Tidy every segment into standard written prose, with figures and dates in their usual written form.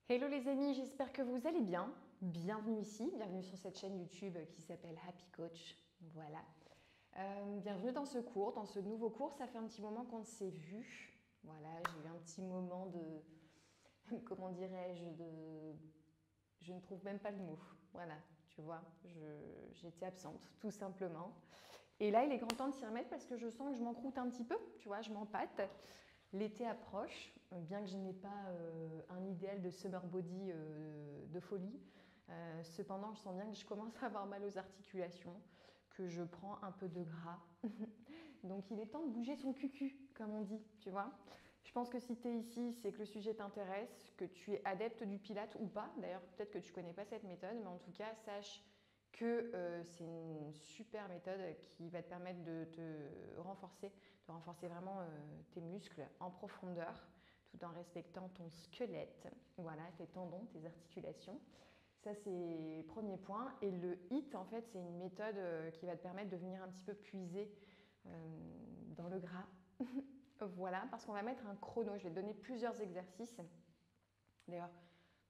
Hello les amis, j'espère que vous allez bien. Bienvenue ici, bienvenue sur cette chaîne YouTube qui s'appelle Happy Coach. Voilà. Bienvenue dans ce cours, dans ce nouveau cours. Ça fait un petit moment qu'on ne s'est vu. Voilà, j'ai eu un petit moment de... Comment dirais-je Je ne trouve même pas le mot. Voilà, tu vois, j'étais absente, tout simplement. Et là, il est grand temps de s'y remettre parce que je sens que je m'encroute un petit peu, tu vois, je m'empâte. L'été approche, bien que je n'ai pas un idéal de summer body de folie. Cependant, je sens bien que je commence à avoir mal aux articulations, que je prends un peu de gras. Donc il est temps de bouger son cucu, comme on dit, tu vois. Je pense que si tu es ici, c'est que le sujet t'intéresse, que tu es adepte du Pilates ou pas. D'ailleurs, peut-être que tu ne connais pas cette méthode, mais en tout cas, sache que c'est une super méthode qui va te permettre de renforcer vraiment tes muscles en profondeur, tout en respectant ton squelette, voilà, tes tendons, tes articulations. Ça, c'est le premier point. Et le HIIT, en fait, c'est une méthode qui va te permettre de venir un petit peu puiser dans le gras. Voilà, parce qu'on va mettre un chrono. Je vais te donner plusieurs exercices. D'ailleurs,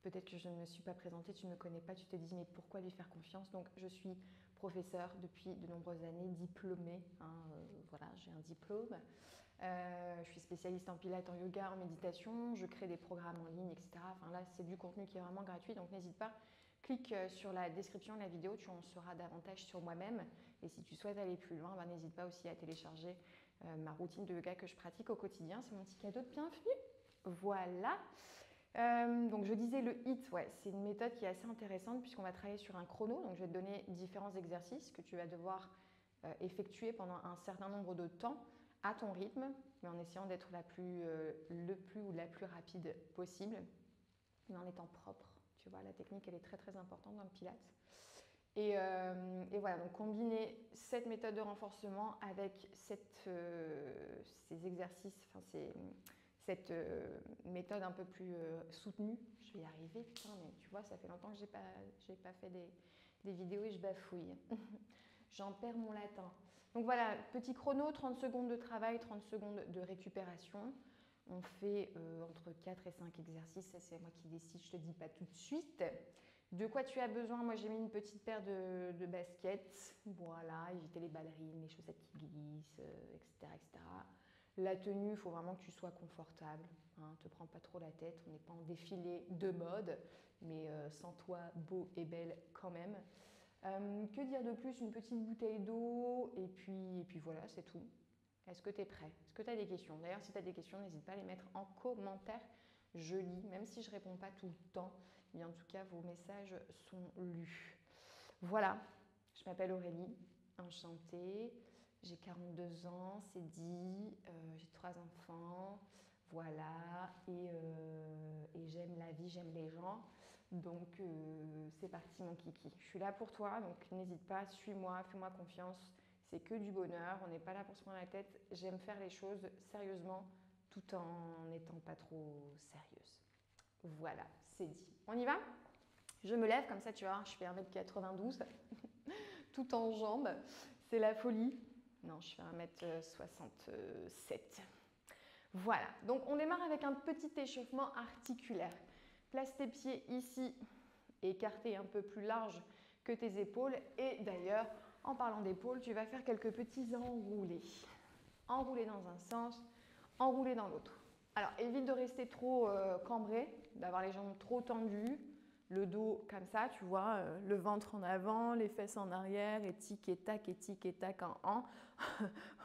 peut-être que je ne me suis pas présentée, tu ne me connais pas, tu te dis mais pourquoi lui faire confiance? Donc je suis professeure depuis de nombreuses années, diplômée, voilà, j'ai un diplôme. Je suis spécialiste en pilates, en yoga, en méditation, je crée des programmes en ligne, etc. Enfin là, c'est du contenu qui est vraiment gratuit, donc n'hésite pas. Clique sur la description de la vidéo, tu en sauras davantage sur moi-même. Et si tu souhaites aller plus loin, n'hésite pas aussi à télécharger ma routine de yoga que je pratique au quotidien. C'est mon petit cadeau de bienvenue. Voilà. Donc je disais le HIIT, ouais, c'est une méthode qui est assez intéressante puisqu'on va travailler sur un chrono. Donc je vais te donner différents exercices que tu vas devoir effectuer pendant un certain nombre de temps à ton rythme, mais en essayant d'être la plus rapide possible, mais en étant propre. Tu vois, la technique, elle est très très importante dans le Pilates. Et voilà, donc combiner cette méthode de renforcement avec ces exercices, cette méthode un peu plus soutenue. Je vais y arriver, putain, mais tu vois, ça fait longtemps que j'ai pas fait des vidéos et je bafouille. J'en perds mon latin. Donc voilà, petit chrono, 30 secondes de travail, 30 secondes de récupération. On fait entre 4 et 5 exercices, ça c'est moi qui décide, je ne te dis pas tout de suite. De quoi tu as besoin? Moi j'ai mis une petite paire de baskets, voilà, éviter les ballerines, les chaussettes qui glissent, etc., etc. La tenue, il faut vraiment que tu sois confortable, hein, te prends pas trop la tête, on n'est pas en défilé de mode, mais sans toi beau et belle quand même. Que dire de plus? Une petite bouteille d'eau et puis voilà, c'est tout. Est-ce que tu es prêt? Est-ce que tu as des questions? D'ailleurs, si tu as des questions, n'hésite pas à les mettre en commentaire. Je lis, même si je ne réponds pas tout le temps. Mais en tout cas, vos messages sont lus. Voilà, je m'appelle Aurélie, enchantée. J'ai 42 ans, c'est dit. J'ai 3 enfants. Voilà, et j'aime la vie, j'aime les gens. Donc, c'est parti mon kiki. Je suis là pour toi, donc n'hésite pas, suis-moi, fais-moi confiance. C'est que du bonheur, on n'est pas là pour se prendre la tête. J'aime faire les choses sérieusement tout en n'étant pas trop sérieuse. Voilà, c'est dit. On y va? Je me lève comme ça, tu vois, je fais 1m92, tout en jambes. C'est la folie. Non, je fais 1m67. Voilà, donc on démarre avec un petit échauffement articulaire. Place tes pieds ici, écartés un peu plus large que tes épaules. Et d'ailleurs, en parlant d'épaules, tu vas faire quelques petits enroulés. Enroulés dans un sens, enroulés dans l'autre. Alors, évite de rester trop cambré, d'avoir les jambes trop tendues, le dos comme ça, tu vois, le ventre en avant, les fesses en arrière, et tic et tac en.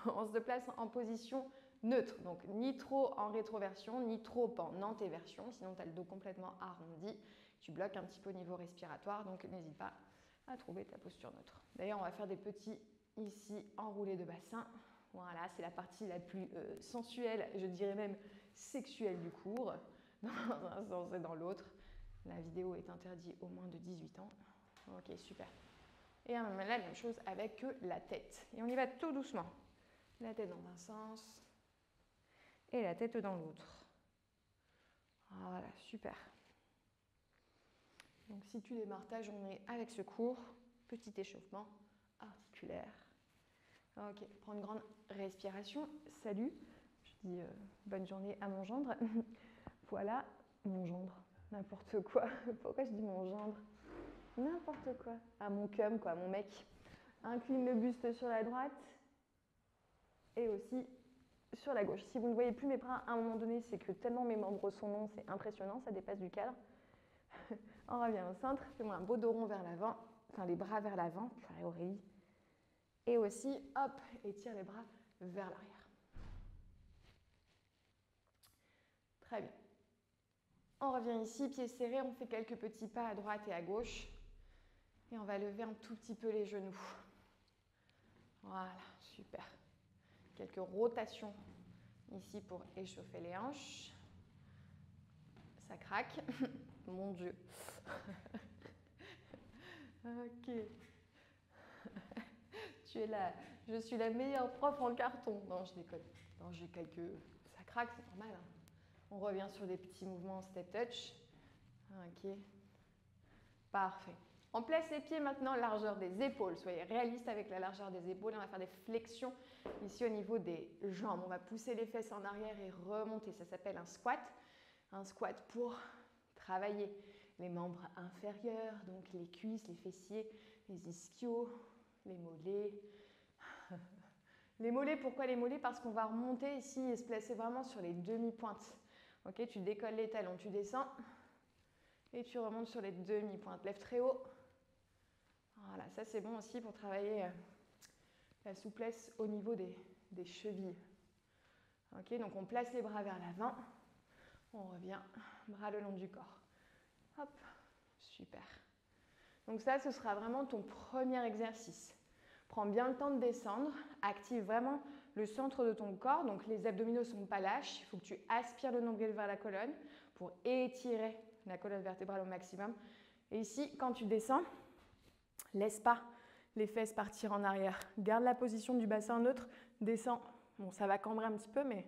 On se place en position neutre, donc ni trop en rétroversion, ni trop en antéversion, sinon tu as le dos complètement arrondi, tu bloques un petit peu au niveau respiratoire, donc n'hésite pas à trouver ta posture neutre. D'ailleurs, on va faire des petits ici enroulés de bassin. Voilà, c'est la partie la plus sensuelle, je dirais même sexuelle du cours, dans un sens et dans l'autre. La vidéo est interdite aux moins de 18 ans. Ok, super. Et la même chose avec la tête. Et on y va tout doucement. La tête dans un sens et la tête dans l'autre. Voilà, super. Donc si tu démarres ta journée avec ce cours, petit échauffement articulaire. Ok, prends une grande respiration. Salut. Je dis bonne journée à mon gendre. Voilà, mon gendre. N'importe quoi. Pourquoi je dis mon gendre? N'importe quoi. Ah, mon cum, quoi, mon mec. Incline le buste sur la droite et aussi sur la gauche. Si vous ne voyez plus mes bras à un moment donné, c'est que tellement mes membres sont longs, c'est impressionnant, ça dépasse du cadre. On revient au centre, fais-moi un beau dos rond vers l'avant, enfin les bras vers l'avant, Claire et Aurélie. Et aussi, hop, étire les bras vers l'arrière. Très bien. On revient ici, pieds serrés, on fait quelques petits pas à droite et à gauche. Et on va lever un tout petit peu les genoux. Voilà, super. Quelques rotations ici pour échauffer les hanches. Ça craque. Mon Dieu. Ok. Tu es là. Je suis la meilleure prof en carton. Non, je déconne. Non, j'ai quelques... Ça craque, c'est normal. Hein. On revient sur des petits mouvements step touch. Ok. Parfait. On place les pieds maintenant, largeur des épaules. Soyez réaliste avec la largeur des épaules. On va faire des flexions ici au niveau des jambes. On va pousser les fesses en arrière et remonter. Ça s'appelle un squat. Un squat pour travailler les membres inférieurs, donc les cuisses, les fessiers, les ischios, les mollets. Les mollets, pourquoi les mollets? Parce qu'on va remonter ici et se placer vraiment sur les demi-pointes. Ok, tu décolles les talons, tu descends et tu remontes sur les demi-pointes. Lève très haut. Voilà, ça c'est bon aussi pour travailler la souplesse au niveau des chevilles. Ok, donc on place les bras vers l'avant. On revient, bras le long du corps. Hop, super. Donc ça, ce sera vraiment ton premier exercice. Prends bien le temps de descendre, active vraiment le centre de ton corps. Donc les abdominaux ne sont pas lâches. Il faut que tu aspires le nombril vers la colonne pour étirer la colonne vertébrale au maximum. Et ici, quand tu descends, laisse pas les fesses partir en arrière. Garde la position du bassin neutre, descends. Bon, ça va cambrer un petit peu, mais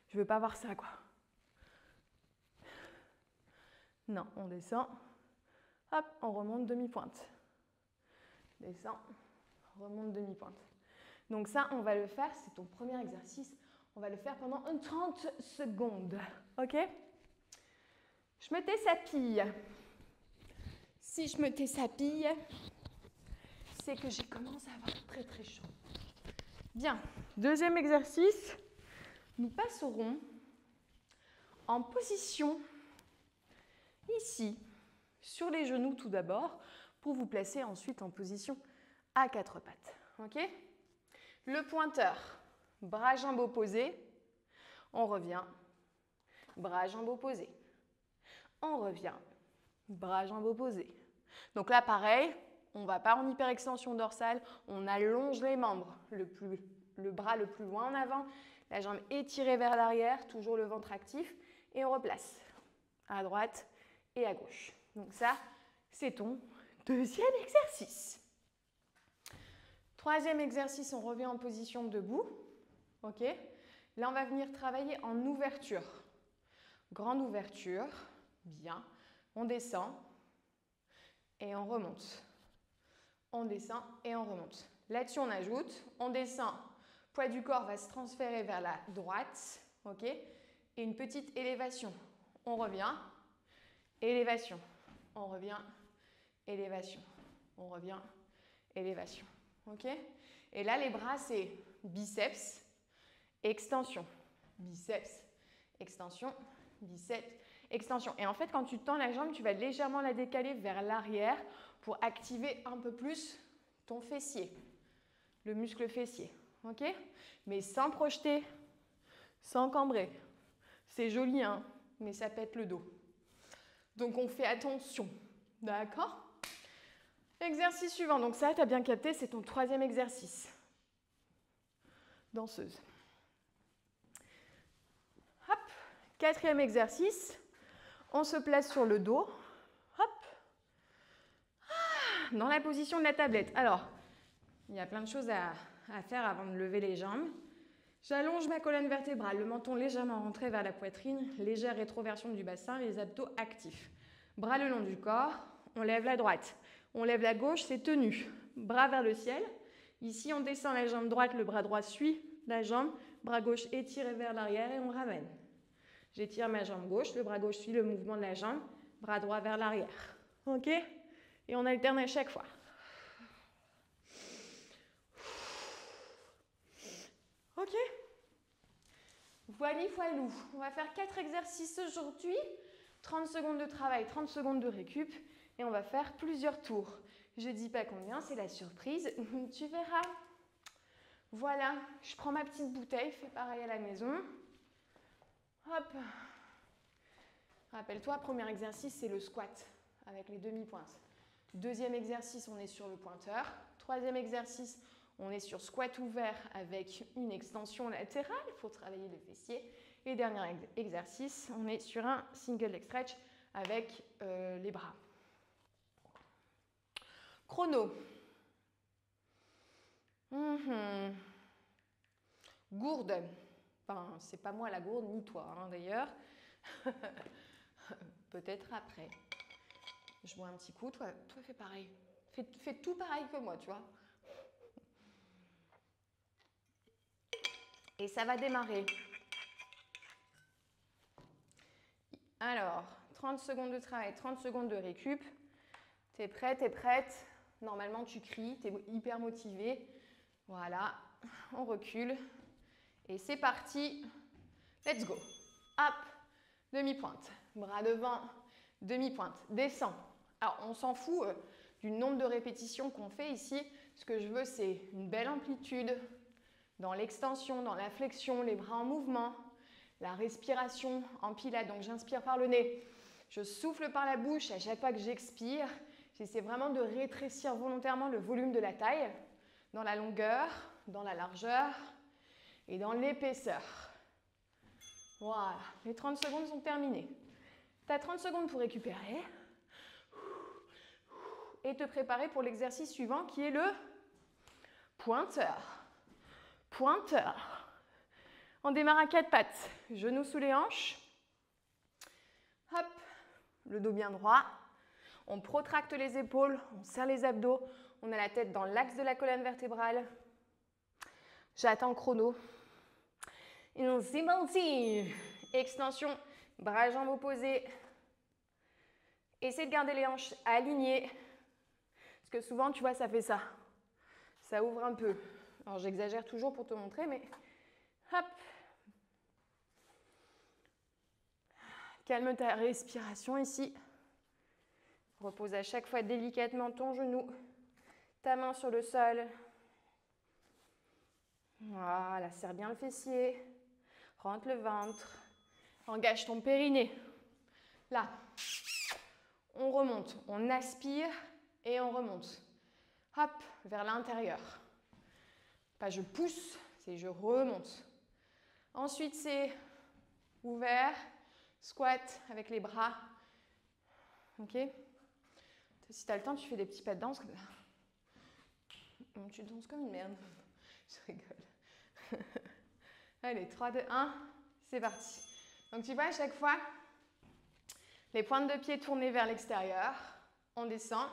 je ne veux pas voir ça, quoi. Non, on descend. Hop, on remonte demi-pointe. Descend, remonte demi-pointe. Donc ça, on va le faire, c'est ton premier exercice. On va le faire pendant 30 secondes. Ok? Je me déshabille. Si je me déshabille, c'est que j'ai commencé à avoir très très chaud. Bien, deuxième exercice. Nous passerons en position ici, sur les genoux tout d'abord, pour vous placer ensuite en position à quatre pattes. Ok? Le pointeur, bras jambes opposés, on revient, bras jambes opposés, on revient, bras jambes opposés. Donc là pareil, on ne va pas en hyperextension dorsale, on allonge les membres, le bras le plus loin en avant, la jambe étirée vers l'arrière, toujours le ventre actif, et on replace à droite et à gauche. Donc ça, c'est ton deuxième exercice. Troisième exercice, on revient en position debout. Ok? Là, on va venir travailler en ouverture. Grande ouverture. Bien. On descend et on remonte. On descend et on remonte. Là-dessus, on ajoute. On descend. Poids du corps va se transférer vers la droite. Ok? Et une petite élévation. On revient. Élévation. On revient. Élévation. On revient. Élévation. Ok? Et là, les bras, c'est biceps, extension. Biceps, extension, biceps, extension. Et en fait, quand tu tends la jambe, tu vas légèrement la décaler vers l'arrière pour activer un peu plus ton fessier, le muscle fessier. Ok? Mais sans projeter, sans cambrer. C'est joli, hein? Mais ça pète le dos. Donc, on fait attention. D'accord? Exercice suivant, donc ça, tu as bien capté, c'est ton troisième exercice. Danseuse. Hop, quatrième exercice, on se place sur le dos. Hop, dans la position de la tablette. Alors, il y a plein de choses à faire avant de lever les jambes. J'allonge ma colonne vertébrale, le menton légèrement rentré vers la poitrine, légère rétroversion du bassin, les abdos actifs. Bras le long du corps, on lève la droite. On lève la gauche, c'est tenu. Bras vers le ciel. Ici, on descend la jambe droite, le bras droit suit la jambe. Bras gauche étiré vers l'arrière et on ramène. J'étire ma jambe gauche, le bras gauche suit le mouvement de la jambe. bras droit vers l'arrière. Ok? Et on alterne à chaque fois. Ok? Voilà, voilou. On va faire 4 exercices aujourd'hui. 30 secondes de travail, 30 secondes de récup. Et on va faire plusieurs tours. Je ne dis pas combien, c'est la surprise. Tu verras. Voilà, je prends ma petite bouteille, fais pareil à la maison. Hop. Rappelle-toi, premier exercice, c'est le squat avec les demi-pointes. Deuxième exercice, on est sur le pointeur. Troisième exercice, on est sur squat ouvert avec une extension latérale pour travailler les fessiers. Et dernier exercice, on est sur un single leg stretch avec les bras. Chrono. Gourde. Enfin, c'est pas moi la gourde, ni toi hein, d'ailleurs. Peut-être après. Je bois un petit coup. Toi fais pareil. Fais tout pareil que moi, tu vois. Et ça va démarrer. Alors, 30 secondes de travail, 30 secondes de récup. T'es prêt, t'es prête. Normalement, tu cries, t'es hyper motivé. Voilà, on recule. Et c'est parti. Let's go. Hop, demi-pointe. Bras devant, demi-pointe. Descends. Alors, on s'en fout du nombre de répétitions qu'on fait ici. Ce que je veux, c'est une belle amplitude dans l'extension, dans la flexion, les bras en mouvement. La respiration en pilates, donc j'inspire par le nez. Je souffle par la bouche à chaque fois que j'expire. J'essaie vraiment de rétrécir volontairement le volume de la taille, dans la longueur, dans la largeur et dans l'épaisseur. Voilà, les 30 secondes sont terminées. Tu as 30 secondes pour récupérer et te préparer pour l'exercice suivant qui est le pointeur. Pointeur. On démarre à 4 pattes, genoux sous les hanches. Hop, le dos bien droit. On protracte les épaules, on serre les abdos. On a la tête dans l'axe de la colonne vertébrale. J'attends le chrono. Et on c'est parti. Extension, bras jambes opposés. Essaye de garder les hanches alignées. Parce que souvent, tu vois, ça fait ça. Ça ouvre un peu. Alors, j'exagère toujours pour te montrer, mais hop. Calme ta respiration ici. Repose à chaque fois délicatement ton genou, ta main sur le sol. Voilà, serre bien le fessier. Rentre le ventre. Engage ton périnée. Là. On remonte. On aspire et on remonte. Hop, vers l'intérieur. Pas je pousse, c'est je remonte. Ensuite, c'est ouvert, squat avec les bras. Ok? Si tu as le temps, tu fais des petits pas de danse. Tu danses comme une merde. Je rigole. Allez, 3, 2, 1, c'est parti. Donc tu vois, à chaque fois, les pointes de pied tournées vers l'extérieur. On descend.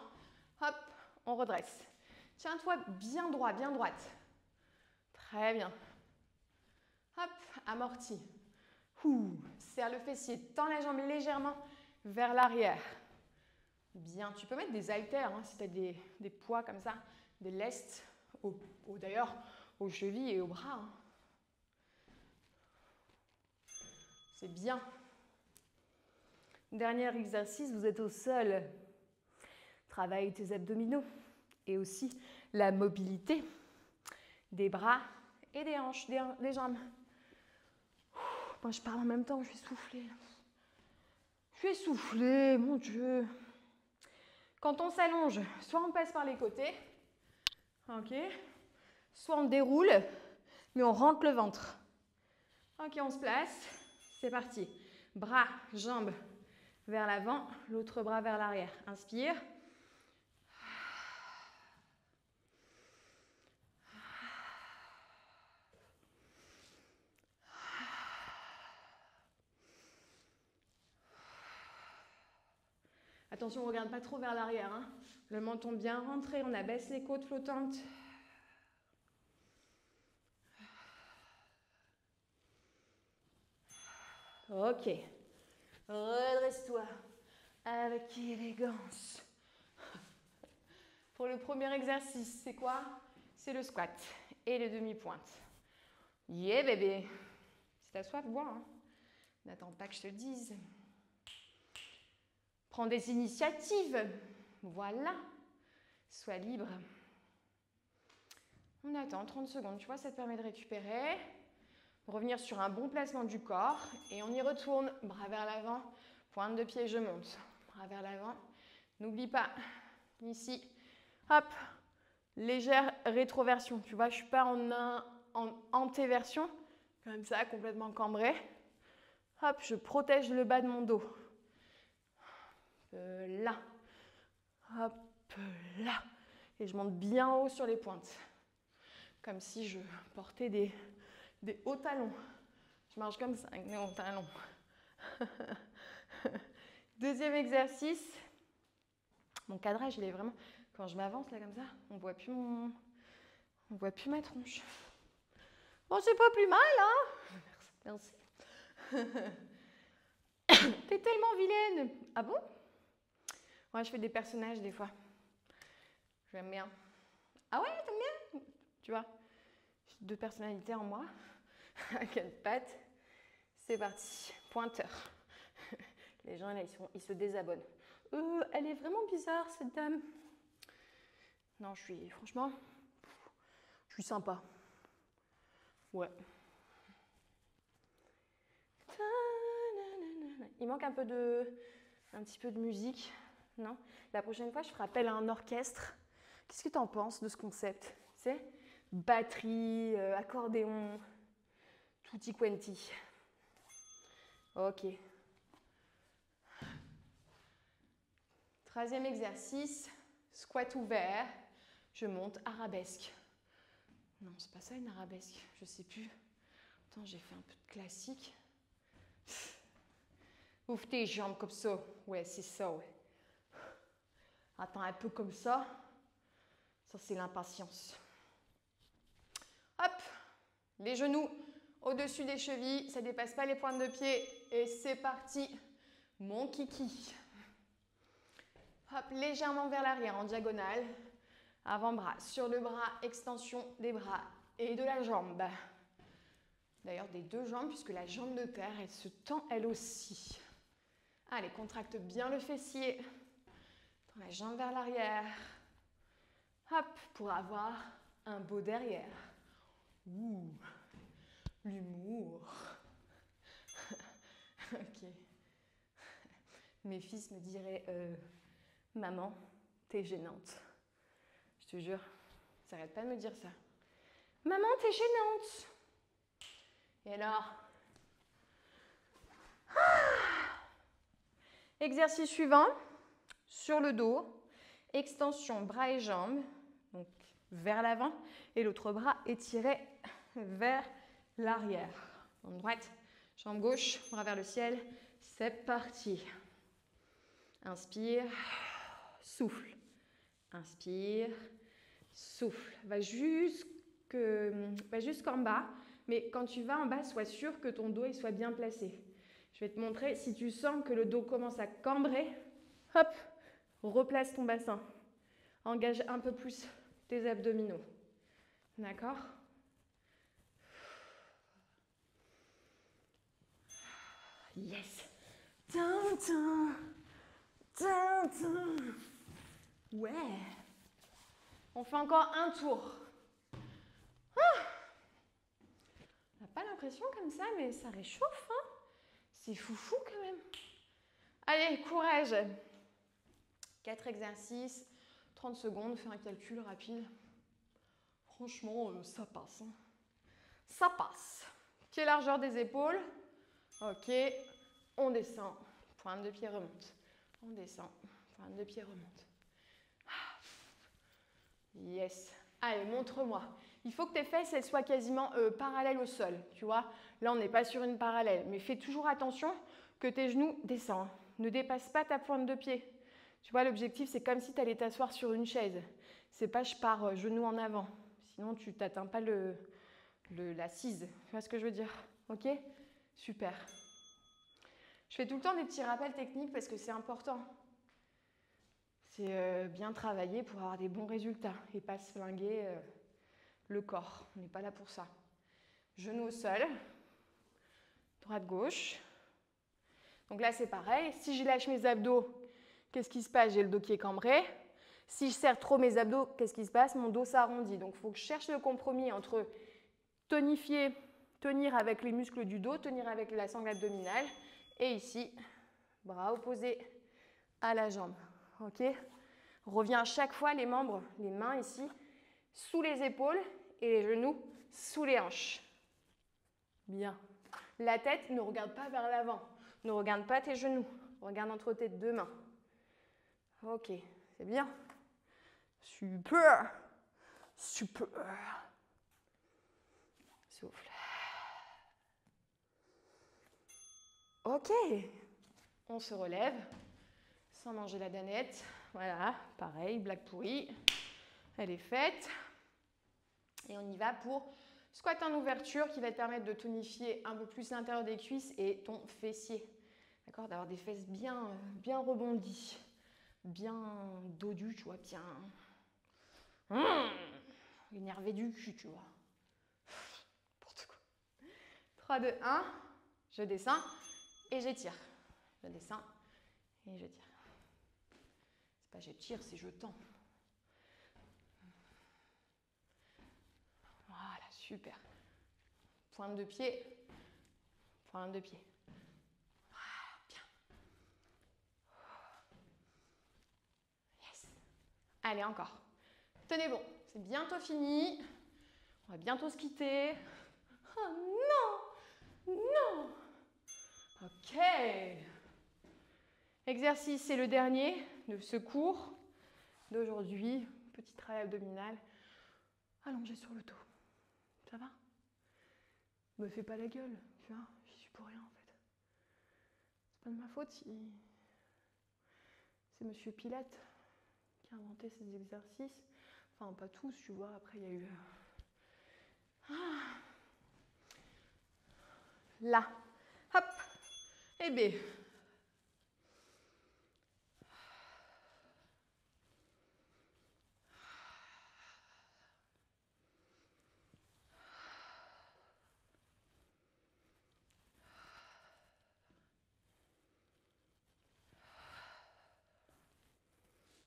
Hop, on redresse. Tiens-toi bien droit, bien droite. Très bien. Hop, amorti. Serre le fessier, tends la jambe légèrement vers l'arrière. Bien, tu peux mettre des haltères hein, si tu as des poids comme ça, des lestes, d'ailleurs aux chevilles et aux bras. Hein. C'est bien. Dernier exercice, vous êtes au sol. Travaille tes abdominaux et aussi la mobilité des bras et des hanches, des jambes. Moi, je parle en même temps, je vais souffler. Je vais souffler, mon Dieu. Quand on s'allonge, soit on passe par les côtés, ok, soit on déroule, mais on rentre le ventre. Ok, on se place, c'est parti. Bras, jambes vers l'avant, l'autre bras vers l'arrière. Inspire. Attention, on ne regarde pas trop vers l'arrière. Hein. Le menton bien rentré, on abaisse les côtes flottantes. Ok. Redresse-toi. avec élégance. Pour le premier exercice, c'est quoi? C'est le squat et les demi-pointes. Yeah bébé. Si t'as soif, bois. Hein. N'attends pas que je te le dise. Prends des initiatives. Voilà. Sois libre. On attend 30 secondes. Tu vois, ça te permet de récupérer. Revenir sur un bon placement du corps. Et on y retourne. Bras vers l'avant. Pointe de pied, je monte. Bras vers l'avant. N'oublie pas. Ici. Hop. Légère rétroversion. Tu vois, je ne suis pas en antéversion. Comme ça, complètement cambré. Hop, je protège le bas de mon dos. Là. Hop, là. Et je monte bien haut sur les pointes. Comme si je portais des hauts talons. Je marche comme ça, avec des hauts talons. Deuxième exercice. Mon cadrage, il est vraiment... Quand je m'avance là comme ça, on ne voit plus ma tronche. Bon, c'est pas plus mal, hein? Merci. T'es tellement vilaine. Ah bon? Ouais, je fais des personnages des fois. J'aime bien. Ah ouais, t'aimes bien? Tu vois, j'ai 2 personnalités en moi. À 4 pattes. C'est parti. Pointeur. Les gens là, ils se désabonnent. Elle est vraiment bizarre cette dame. Non, franchement, je suis sympa. Ouais. Il manque un petit peu de musique, non? La prochaine fois, je ferai appel à un orchestre. Qu'est-ce que tu en penses de ce concept? C'est batterie, accordéon, tutti quanti. Ok. 3e exercice, squat ouvert. Je monte arabesque. Non, c'est pas ça une arabesque, je sais plus. Attends, j'ai fait un peu de classique. Ouvre tes jambes comme ça. Ouais, c'est ça, ouais. Attends, un peu comme ça. Ça, c'est l'impatience. Hop, les genoux au-dessus des chevilles. Ça ne dépasse pas les pointes de pied. Et c'est parti. Mon kiki. Hop, légèrement vers l'arrière en diagonale. Avant-bras sur le bras. Extension des bras et de la jambe. D'ailleurs, des 2 jambes, puisque la jambe de terre, elle se tend elle aussi. Allez, contracte bien le fessier. Tends la jambe vers l'arrière. Hop, pour avoir un beau derrière. Ouh, l'humour. Ok. Mes fils me diraient maman, t'es gênante. Je te jure, ça n'arrête pas de me dire ça. Maman, t'es gênante. Et alors? Exercice suivant, sur le dos, extension bras et jambes, donc vers l'avant, et l'autre bras étiré vers l'arrière. Jambe droite, jambe gauche, bras vers le ciel, c'est parti. Inspire, souffle. Inspire, souffle. Va jusqu'en bas, mais quand tu vas en bas, sois sûr que ton dos il soit bien placé. Je vais te montrer, si tu sens que le dos commence à cambrer, hop, replace ton bassin. Engage un peu plus tes abdominaux. D'accord? Yes! Tintin! Tintin! Ouais! On fait encore un tour. On n'a pas l'impression comme ça, mais ça réchauffe, hein? C'est foufou quand même. Allez, courage. 4 exercices, 30 secondes, fais un calcul rapide. Franchement, ça passe. Hein. Ça passe. Pied largeur des épaules. Ok, on descend. Pointe de pied remonte. On descend. Pointe de pied remonte. Yes. Allez, montre-moi. Il faut que tes fesses elles soient quasiment parallèles au sol. Tu vois, là, on n'est pas sur une parallèle. Mais fais toujours attention que tes genoux descendent. Ne dépasse pas ta pointe de pied. Tu vois, l'objectif, c'est comme si tu allais t'asseoir sur une chaise. C'est pas je pars genou en avant. Sinon, tu n'atteins pas l'assise. Tu vois ce que je veux dire? Ok? Super. Je Je fais tout le temps des petits rappels techniques parce que c'est important. C'est bien travailler pour avoir des bons résultats et pas se flinguer le corps. On n'est pas là pour ça. Genou au sol, droite-gauche. Donc là, c'est pareil. Si je lâche mes abdos, qu'est-ce qui se passe? J'ai le dos qui est cambré. Si je serre trop mes abdos, qu'est-ce qui se passe? Mon dos s'arrondit. Donc, il faut que je cherche le compromis entre tonifier, tenir avec les muscles du dos, tenir avec la sangle abdominale. Et ici, bras opposés à la jambe. Ok? On revient à chaque fois les membres, les mains ici, sous les épaules et les genoux sous les hanches. Bien. La tête ne regarde pas vers l'avant. Ne regarde pas tes genoux. Regarde entre tes deux mains. Ok, c'est bien. Super. Super. Souffle. Ok. On se relève sans manger la danette. Voilà, pareil, blague pourrie. Elle est faite. Et on y va pour squat en ouverture qui va te permettre de tonifier un peu plus l'intérieur des cuisses et ton fessier. D'accord? D'avoir des fesses bien, bien rebondies, bien dodues, tu vois, bien énervé du cul, tu vois. N'importe quoi. 3, 2, 1. Je descends et j'étire. Je descends et je tire. C'est pas je tire, c'est je tends. Voilà, super. Pointe de pied. Pointe de pied. Voilà, bien. Yes. Allez, encore. Tenez bon, c'est bientôt fini. On va bientôt se quitter. Oh non! Non! Ok. Exercice, c'est le dernier de ce cours d'aujourd'hui. Petit travail abdominal. Allongé sur le dos. Ça va? Me fais pas la gueule, tu vois, j'y suis pour rien en fait. C'est pas de ma faute si c'est Monsieur Pilate qui a inventé ces exercices. Enfin, pas tous, tu vois, après il y a eu... Là, hop, et B.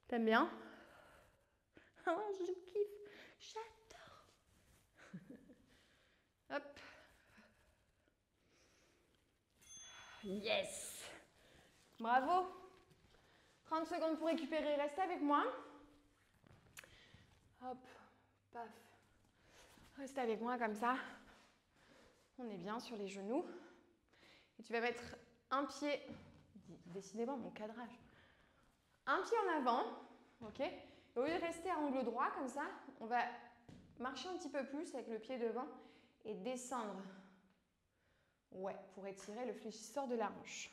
T'aimes bien? Oh, je kiffe, j'adore. Hop. Yes. Bravo. 30 secondes pour récupérer, restez avec moi. Hop, paf. Restez avec moi comme ça. On est bien sur les genoux. Et tu vas mettre un pied, décidément mon cadrage, un pied en avant, ok? Et au lieu de rester à angle droit comme ça, on va marcher un petit peu plus avec le pied devant et descendre. Ouais, pour étirer le fléchisseur de la hanche.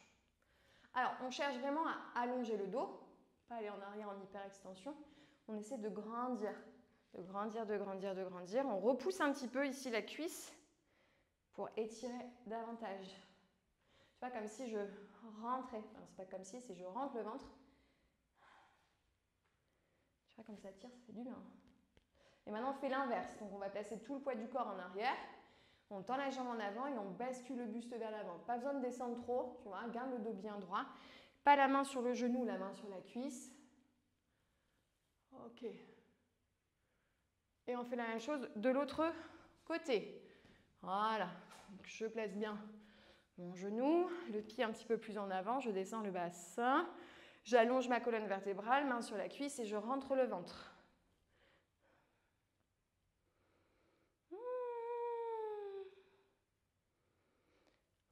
Alors, on cherche vraiment à allonger le dos, pas aller en arrière en hyperextension. On essaie de grandir, de grandir, de grandir, de grandir. On repousse un petit peu ici la cuisse pour étirer davantage. Tu vois, comme si je rentrais. Enfin, c'est pas comme si, c'est je rentre le ventre. Tu vois, comme ça tire, ça fait du bien. Et maintenant, on fait l'inverse. Donc, on va placer tout le poids du corps en arrière. On tend la jambe en avant et on bascule le buste vers l'avant. Pas besoin de descendre trop, tu vois, garde le dos bien droit. Pas la main sur le genou, la main sur la cuisse. Ok. Et on fait la même chose de l'autre côté. Voilà. Donc, je place bien mon genou, le pied un petit peu plus en avant, je descends le bassin. J'allonge ma colonne vertébrale, main sur la cuisse et je rentre le ventre.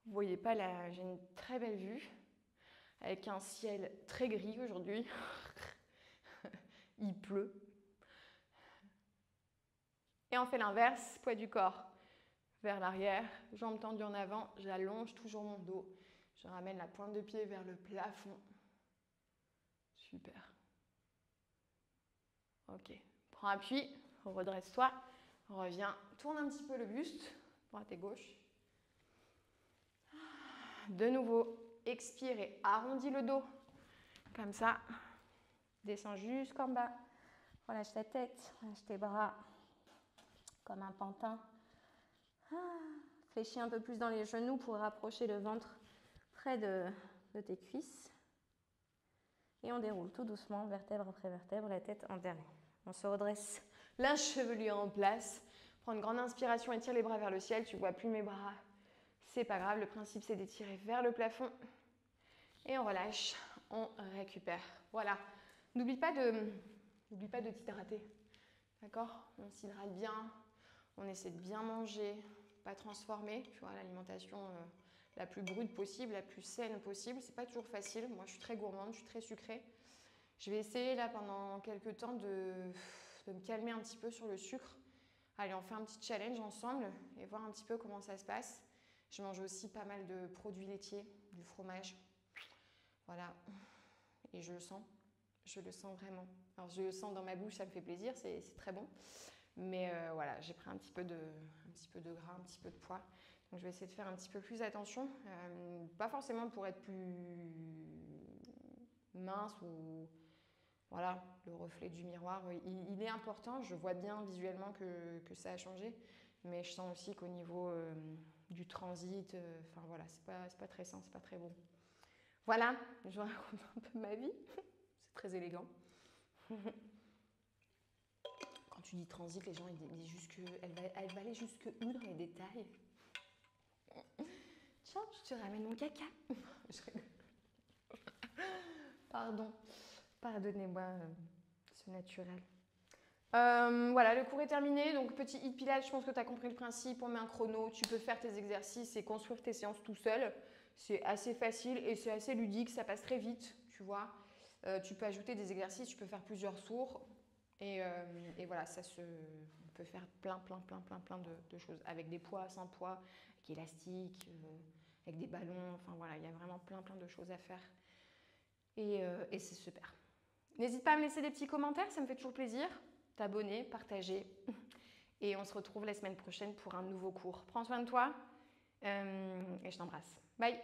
Vous voyez pas là, j'ai une très belle vue avec un ciel très gris aujourd'hui. Il pleut. Et on fait l'inverse, poids du corps vers l'arrière, jambes tendues en avant, j'allonge toujours mon dos. Je ramène la pointe de pied vers le plafond. Super. Ok. Prends appui, redresse-toi, reviens, tourne un petit peu le buste, droite et gauche. De nouveau, expire et arrondis le dos. Comme ça. Descends jusqu'en bas. Relâche ta tête, relâche tes bras. Comme un pantin. Fléchis un peu plus dans les genoux pour rapprocher le ventre près de tes cuisses. Et on déroule tout doucement, vertèbre après vertèbre, la tête en dernier. On se redresse, linge chevelu en place. Prends une grande inspiration, étire les bras vers le ciel. Tu ne vois plus mes bras, c'est pas grave. Le principe, c'est d'étirer vers le plafond. Et on relâche, on récupère. Voilà. N'oublie pas de t'hydrater. D'accord? On s'hydrate bien, on essaie de bien manger, pas transformer. Tu vois, l'alimentation la plus brute possible, la plus saine possible. C'est pas toujours facile. Moi, je suis très gourmande, je suis très sucrée. Je vais essayer là pendant quelques temps de me calmer un petit peu sur le sucre. Allez, on fait un petit challenge ensemble et voir un petit peu comment ça se passe. Je mange aussi pas mal de produits laitiers, du fromage. Voilà. Et je le sens vraiment. Alors je le sens dans ma bouche, ça me fait plaisir, c'est très bon. Mais voilà, j'ai pris un petit peu de gras, un petit peu de poids. Donc je vais essayer de faire un petit peu plus attention. Pas forcément pour être plus mince ou voilà, le reflet du miroir. Il est important, je vois bien visuellement que ça a changé. Mais je sens aussi qu'au niveau du transit, enfin voilà, c'est pas très sain, c'est pas très bon. Voilà, je vous raconte un peu ma vie. C'est très élégant. Quand tu dis transit, les gens ils disent juste qu'elle va aller jusque où dans les détails? Tiens, je te ramène mon caca. Pardon, pardonnez-moi ce naturel. Voilà, le cours est terminé. Donc, petit hit pilates, je pense que tu as compris le principe. On met un chrono, tu peux faire tes exercices et construire tes séances tout seul. C'est assez facile et c'est assez ludique, ça passe très vite, tu vois. Tu peux ajouter des exercices, tu peux faire plusieurs tours. Et voilà, on peut faire plein de choses. Avec des poids, sans poids, avec élastique, avec des ballons. Enfin voilà, il y a vraiment plein de choses à faire. Et c'est super. N'hésite pas à me laisser des petits commentaires, ça me fait toujours plaisir. T'abonner, partager. Et on se retrouve la semaine prochaine pour un nouveau cours. Prends soin de toi et je t'embrasse. Bye!